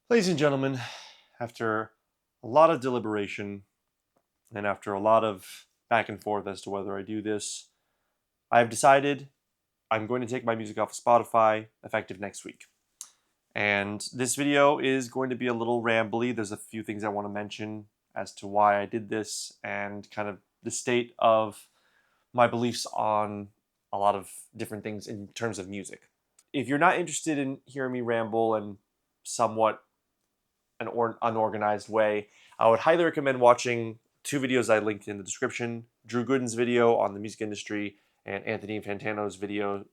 Ladies and gentlemen, after a lot of deliberation and after a lot of back and forth as to whether I do this, I've decided I'm going to take my music off of Spotify effective next week. And this video is going to be a little rambly. There's a few things I want to mention as to why I did this and kind of the state of my beliefs on a lot of different things in terms of music. If you're not interested in hearing me ramble and somewhat an unorganized way, I would highly recommend watching two videos I linked in the description: Drew Gooden's video on the music industry and Anthony Fantano's video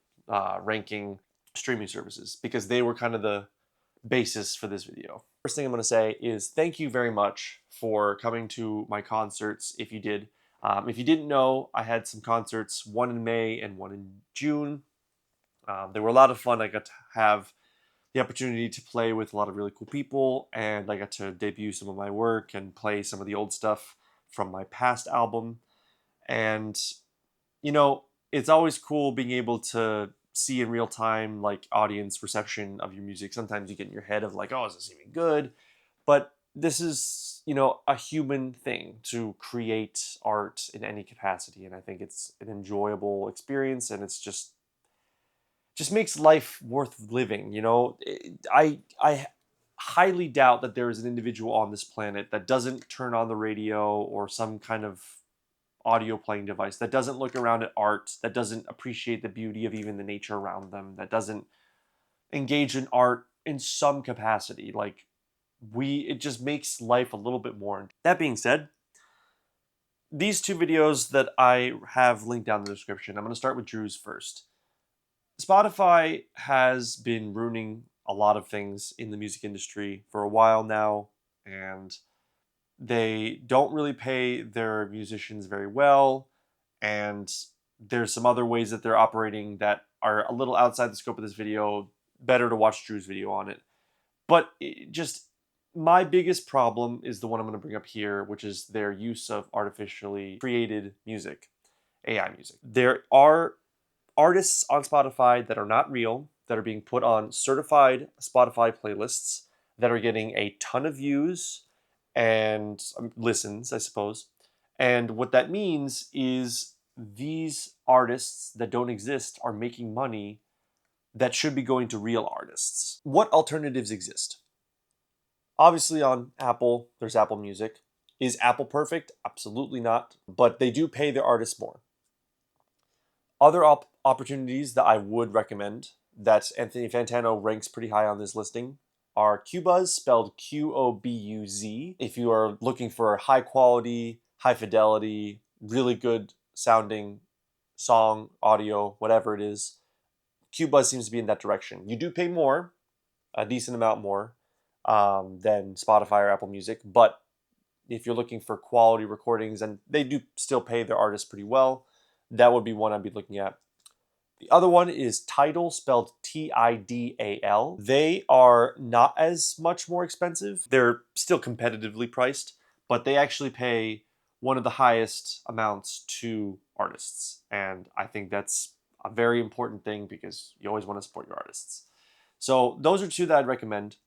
ranking streaming services, because they were kind of the basis for this video. First thing I'm going to say is thank you very much for coming to my concerts, if you did. If you didn't know, I had some concerts, one in May and one in June. They were a lot of fun. I got to have the opportunity to play with a lot of really cool people, and I got to debut some of my work and play some of the old stuff from my past album. And it's always cool being able to see in real time like audience reception of your music. Sometimes you get in your head of like, oh, is this even good? But this is, a human thing to create art in any capacity, and I think it's an enjoyable experience, and it's just makes life worth living. I highly doubt that there is an individual on this planet that doesn't turn on the radio or some kind of audio playing device, that doesn't look around at art, that doesn't appreciate the beauty of even the nature around them, that doesn't engage in art in some capacity. Like, it just makes life a little bit more. That being said, these two videos that I have linked down in the description, I'm going to start with Drew's first. Spotify has been ruining a lot of things in the music industry for a while now, and they don't really pay their musicians very well, and there's some other ways that they're operating that are a little outside the scope of this video. Better to watch Drew's video on it. But my biggest problem is the one I'm going to bring up here, which is their use of artificially created music, AI music. There are artists on Spotify that are not real, that are being put on certified Spotify playlists, that are getting a ton of views and listens, I suppose. And what that means is these artists that don't exist are making money that should be going to real artists. What alternatives exist? Obviously, on Apple, there's Apple Music. Is Apple perfect? Absolutely not. But they do pay their artists more. Other opportunities that I would recommend, that Anthony Fantano ranks pretty high on this listing, are Qbuzz, spelled Qobuz. If you are looking for high quality, high fidelity, really good sounding song, audio, whatever it is, Qbuzz seems to be in that direction. You do pay more, a decent amount more, than Spotify or Apple Music, but if you're looking for quality recordings, and they do still pay their artists pretty well, that would be one I'd be looking at. The other one is Tidal, spelled Tidal. They are not as much more expensive. They're still competitively priced, but they actually pay one of the highest amounts to artists. And I think that's a very important thing, because you always want to support your artists. So those are two that I'd recommend.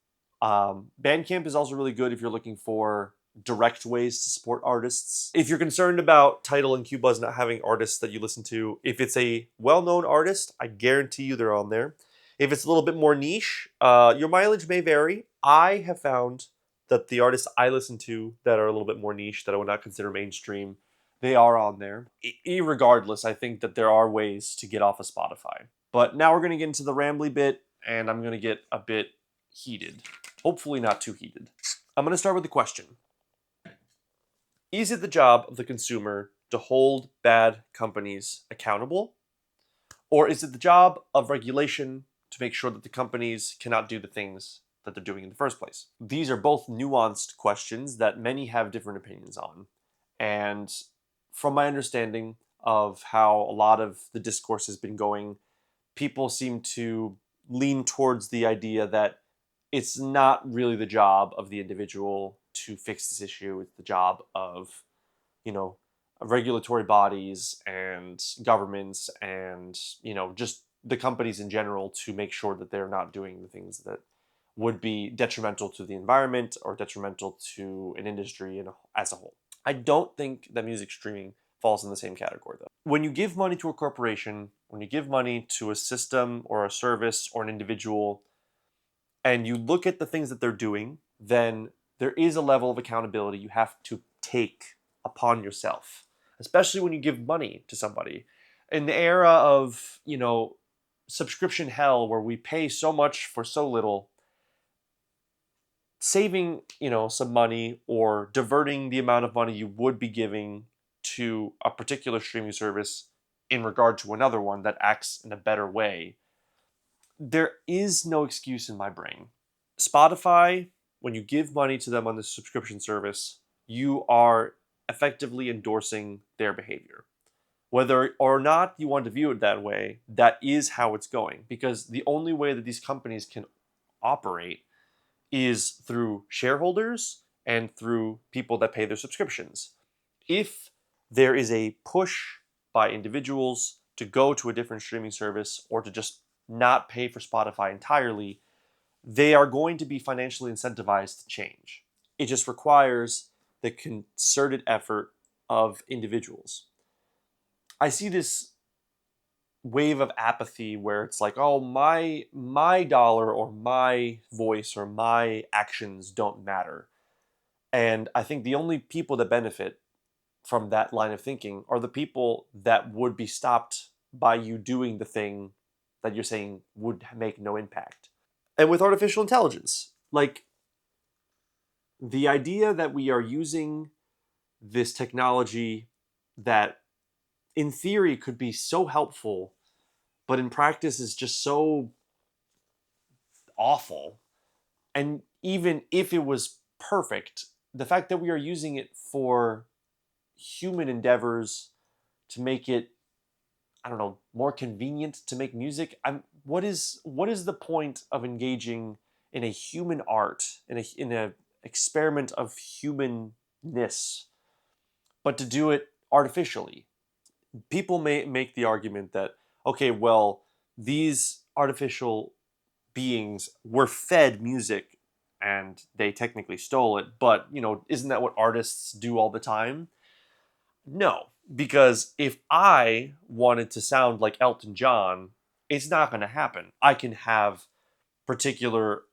Bandcamp is also really good if you're looking for direct ways to support artists. If you're concerned about Tidal and Qbuzz not having artists that you listen to, if it's a well-known artist, I guarantee you they're on there. If it's a little bit more niche, your mileage may vary. I have found that the artists I listen to that are a little bit more niche, that I would not consider mainstream, they are on there. Irregardless, I think that there are ways to get off of Spotify. But now we're going to get into the rambly bit, and I'm going to get a bit heated. Hopefully not too heated. I'm going to start with the question. Is it the job of the consumer to hold bad companies accountable? Or is it the job of regulation to make sure that the companies cannot do the things that they're doing in the first place? These are both nuanced questions that many have different opinions on. And from my understanding of how a lot of the discourse has been going, people seem to lean towards the idea that it's not really the job of the individual to fix this issue. It's the job of, regulatory bodies and governments and, just the companies in general, to make sure that they're not doing the things that would be detrimental to the environment or detrimental to an industry as a whole. I don't think that music streaming falls in the same category, though. When you give money to a corporation, when you give money to a system or a service or an individual, and you look at the things that they're doing, then there is a level of accountability you have to take upon yourself, especially when you give money to somebody. In the era of, subscription hell where we pay so much for so little, saving, some money or diverting the amount of money you would be giving to a particular streaming service in regard to another one that acts in a better way, there is no excuse in my brain. Spotify, when you give money to them on the subscription service, you are effectively endorsing their behavior. Whether or not you want to view it that way, that is how it's going. Because the only way that these companies can operate is through shareholders and through people that pay their subscriptions. If there is a push by individuals to go to a different streaming service or to just not pay for Spotify entirely, they are going to be financially incentivized to change. It just requires the concerted effort of individuals. I see this wave of apathy where it's like, oh, my dollar or my voice or my actions don't matter. And I think the only people that benefit from that line of thinking are the people that would be stopped by you doing the thing that you're saying would make no impact. And with artificial intelligence, like the idea that we are using this technology that in theory could be so helpful, but in practice is just so awful. And even if it was perfect, the fact that we are using it for human endeavors to make it, I don't know, more convenient to make music. What is the point of engaging in a human art, in a experiment of humanness, but to do it artificially? People may make the argument that, okay, well, these artificial beings were fed music and they technically stole it, but isn't that what artists do all the time? No, because if I wanted to sound like Elton John, it's not going to happen. I can have particular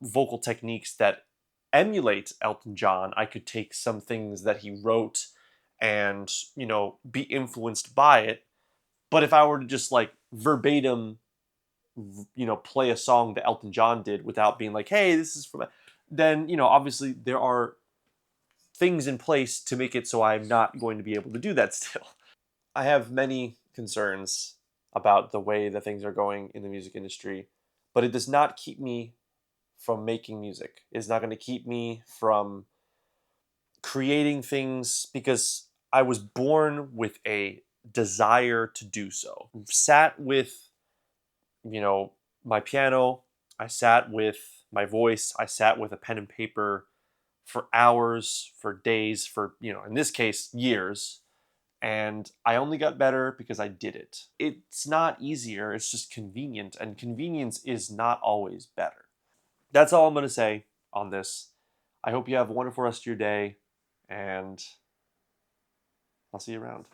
vocal techniques that emulate Elton John. I could take some things that he wrote and, be influenced by it. But if I were to just like verbatim, play a song that Elton John did without being like, hey, this is from, then, obviously there are things in place to make it so I'm not going to be able to do that still. I have many concerns about the way that things are going in the music industry, but it does not keep me from making music. It's not going to keep me from creating things because I was born with a desire to do so. Sat with, my piano, I sat with my voice, I sat with a pen and paper for hours, for days, for, in this case, years. And I only got better because I did it. It's not easier, it's just convenient. And convenience is not always better. That's all I'm going to say on this. I hope you have a wonderful rest of your day, and I'll see you around.